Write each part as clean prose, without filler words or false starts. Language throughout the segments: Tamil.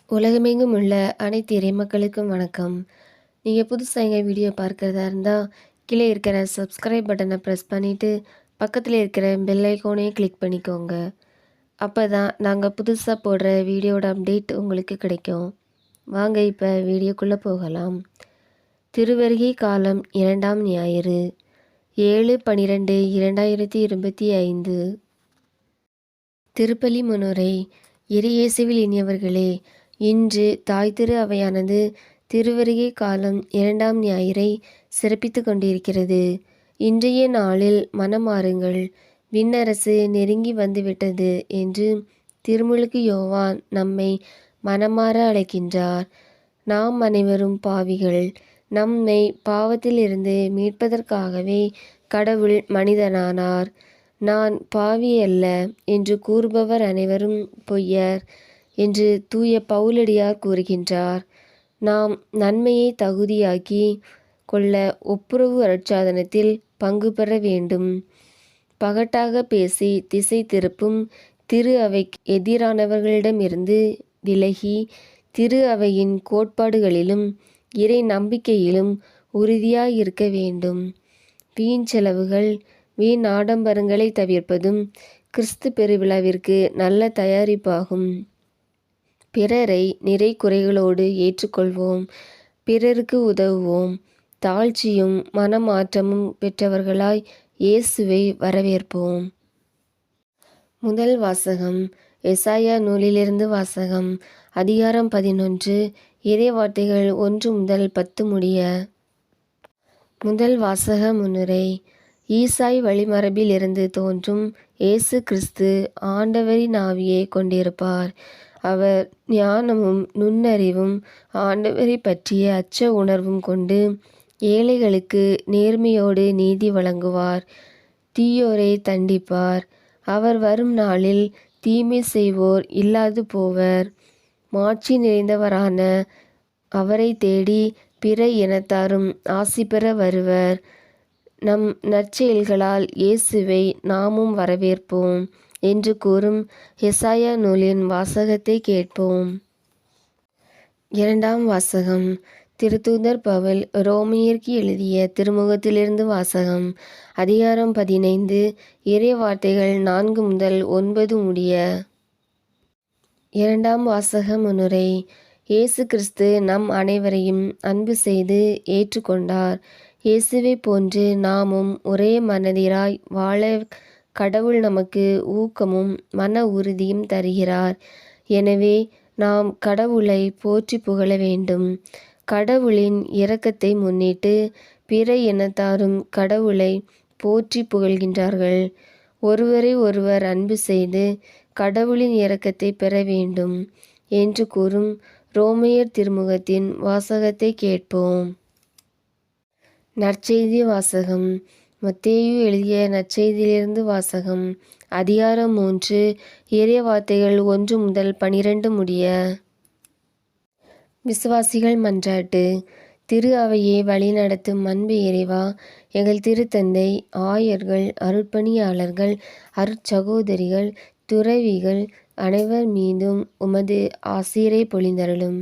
உலகமெங்கும் உள்ள அனைத்து இறைமக்களுக்கும் வணக்கம். நீங்கள் புதுசாக எங்கள் வீடியோ பார்க்குறதா இருந்தால் கீழே இருக்கிற சப்ஸ்கிரைப் பட்டனை ப்ரெஸ் பண்ணிவிட்டு பக்கத்தில் இருக்கிற பெல் ஐக்கானையும் கிளிக் பண்ணிக்கோங்க. அப்போ தான் நாங்கள் புதுசாக போடுற வீடியோட அப்டேட் உங்களுக்கு கிடைக்கும். வாங்க இப்போ வீடியோக்குள்ளே போகலாம். திருவருகை காலம் 2ஆம் ஞாயிறு 7/12/2025. திருப்பலி முன்னுரை. இறையேசுவில் இனியவர்களே, இன்று தாய் திரு அவையானது திருவருகை காலம் 2ஆம் ஞாயிறை சிறப்பித்து கொண்டிருக்கிறது. இன்றைய நாளில் மனமாறுங்கள், விண்ணரசு நெருங்கி வந்துவிட்டது என்று திருமுழுக்கு யோவான் நம்மை மனமாற அழைக்கின்றார். நாம் அனைவரும் பாவிகள். நம்மை பாவத்திலிருந்து மீட்பதற்காகவே கடவுள் மனிதனானார். நான் பாவி அல்ல என்று கூறுபவர் அனைவரும் பொய்யர் என்று தூய பவுலடியார் கூறுகின்றார். நாம் நன்மையை தகுதியாக்கி கொள்ள ஒப்புரவு அருட்சாதனத்தில் பங்கு பெற வேண்டும். பகட்டாக பேசி திசை திருப்பும் திரு அவைக்கு எதிரானவர்களிடமிருந்து விலகி திரு அவையின் கோட்பாடுகளிலும் இறை நம்பிக்கையிலும் உறுதியாயிருக்க வேண்டும். வீண் செலவுகள் வீண் ஆடம்பரங்களை தவிர்ப்பதும் கிறிஸ்து பெருவிழாவிற்கு நல்ல தயாரிப்பாகும். பிறரை நிறை குறைகளோடு ஏற்றுக்கொள்வோம். பிறருக்கு உதவுவோம். தாழ்ச்சியும் மனமாற்றமும் பெற்றவர்களாய் இயேசுவை வரவேற்போம். முதல் வாசகம். எசாயா நூலிலிருந்து வாசகம். அதிகாரம் 11. இறை வார்த்தைகள் 1 முதல் 10 முடிய. முதல் வாசக முன்னுரை. ஈசாய் வழிமரபில் இருந்து தோன்றும் இயேசு கிறிஸ்து ஆண்டவரின் ஆவியை கொண்டிருப்பார். அவர் ஞானமும் நுண்ணறிவும் ஆண்டவரை பற்றிய அச்ச உணர்வும் கொண்டு ஏழைகளுக்கு நேர்மையோடு நீதி வழங்குவார். தீயோரை தண்டிப்பார். அவர் வரும் நாளில் தீமை செய்வோர் இல்லாது போவர். மாட்சி நிறைந்தவரான அவரை தேடி பிற இனத்தாரும் ஆசி பெற வருவர். நம் நற்செயல்களால் இயேசுவை நாமும் வரவேற்போம் என்று கூறும் எசாயா நூலின் வாசகத்தை கேட்போம். இரண்டாம் வாசகம். திருத்தூதர் பவுல் ரோமையருக்கு எழுதிய திருமுகத்திலிருந்து வாசகம். அதிகாரம் 15. இறை வார்த்தைகள் 4 முதல் 9 முடிய. இரண்டாம் வாசக முன்னுரை. இயேசு கிறிஸ்து நம் அனைவரையும் அன்பு செய்து ஏற்றுக்கொண்டார். இயேசுவை போன்று நாமும் ஒரே மனதிராய் வாழ கடவுள் நமக்கு ஊக்கமும் மன உறுதியும் தருகிறார். எனவே நாம் கடவுளை போற்றி புகழ வேண்டும். கடவுளின் இரக்கத்தை முன்னிட்டு பிற இனத்தாரும் கடவுளை போற்றி புகழ்கின்றார்கள். ஒருவரை ஒருவர் அன்பு செய்து கடவுளின் இரக்கத்தை பெற வேண்டும் என்று கூறும் ரோமையர் திருமுகத்தின் வாசகத்தை கேட்போம். நற்செய்தி வாசகம். மத்தேயு எழுதிய நற்செய்தியிலிருந்து வாசகம். அதிகாரம் 3. இறை வார்த்தைகள் 1 முதல் 12 முடிய. விசுவாசிகள் மன்றாட்டு. திரு அவையை வழிநடத்தும் அன்பு இறைவா, எங்கள் திருத்தந்தை, ஆயர்கள், அருட்பணியாளர்கள், அருட்சகோதரிகள், துறவிகள் அனைவர் மீதும் உமது ஆசீரை பொழிந்தருளும்.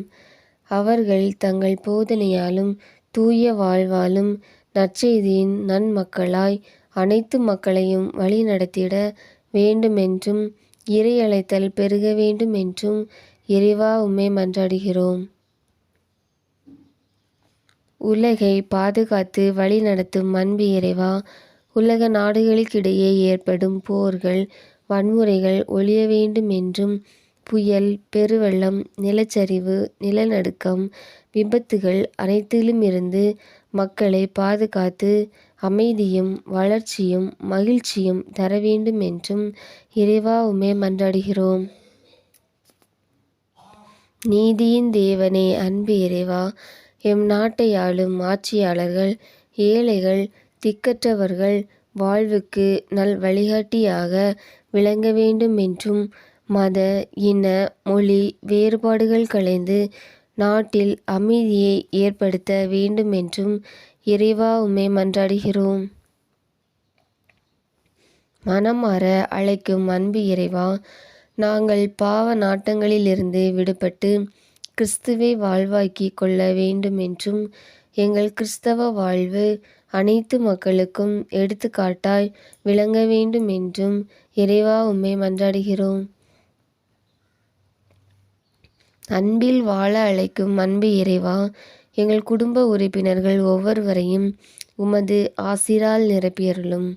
அவர்கள் தங்கள் போதனையாலும் தூய வாழ்வாலும் நற்செய்தியின் நன்மக்களாய் அனைத்து மக்களையும் வழி நடத்திட வேண்டுமென்றும் இறை அழைத்தல் பெருக வேண்டுமென்றும் இறைவா உம்மை மன்றாடுகிறோம். உலகை பாதுகாத்து வழி நடத்தும் அன்பு இறைவா, உலக நாடுகளுக்கிடையே ஏற்படும் போர்கள் வன்முறைகள் ஒழிய வேண்டுமென்றும் புயல், பெருவெள்ளம், நிலச்சரிவு, நிலநடுக்கம், விபத்துகள் அனைத்திலுமிருந்து மக்களை பாதுகாத்து அமைதியும் வளர்ச்சியும் மகிழ்ச்சியும் தர வேண்டும் என்றும் இறைவா உம்மை மன்றாடுகிறோம். நீதியின் தேவனே, அன்பு இறைவா, எம் நாட்டை ஆளும் ஆட்சியாளர்கள் ஏழைகள் திக்கற்றவர்கள் வாழ்வுக்கு நல் வழிகாட்டியாக விளங்க வேண்டும் என்றும் மத இன மொழி வேறுபாடுகள் களைந்து நாட்டில் அமைதியை ஏற்படுத்த வேண்டும் என்றும் இறைவா உம்மை மன்றாடுகிறோம். மனமாற அழைக்கும் அன்பு இறைவா, நாங்கள் பாவ நாட்டங்களிலிருந்து விடுபட்டு கிறிஸ்துவை வாழ்வாக்கிக் கொள்ள வேண்டுமென்றும் எங்கள் கிறிஸ்தவ வாழ்வு அனைத்து மக்களுக்கும் எடுத்துக்காட்டாய் விளங்க வேண்டுமென்றும் இறைவா உம்மை மன்றாடுகிறோம். அன்பில் வாழ அழைக்கும் அன்பு இறைவா, எங்கள் குடும்ப உறுப்பினர்கள் ஒவ்வொருவரையும் உமது ஆசிரால் நிரப்பியருளும்.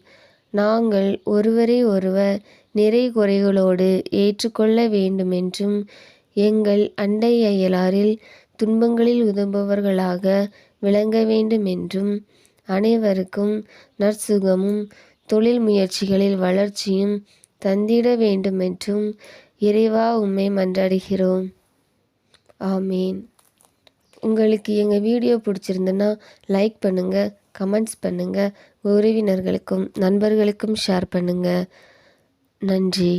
நாங்கள் ஒருவரை ஒருவர் நிறை குறைகளோடு ஏற்றுக்கொள்ள வேண்டுமென்றும் எங்கள் அண்டை அயலாரில் துன்பங்களில் உதவுபவர்களாக விளங்க வேண்டுமென்றும் அனைவருக்கும் நற்சுகமும் தொழில் முயற்சிகளில் வளர்ச்சியும் தந்திட வேண்டுமென்றும் இறைவா உம்மை மன்றாடுகிறோம். ஆமீன். உங்களுக்கு எங்கள் வீடியோ பிடிச்சிருந்துன்னா லைக் பண்ணுங்கள், கமெண்ட்ஸ் பண்ணுங்கள், உறவினர்களுக்கும் நண்பர்களுக்கும் ஷேர் பண்ணுங்கள். நன்றி.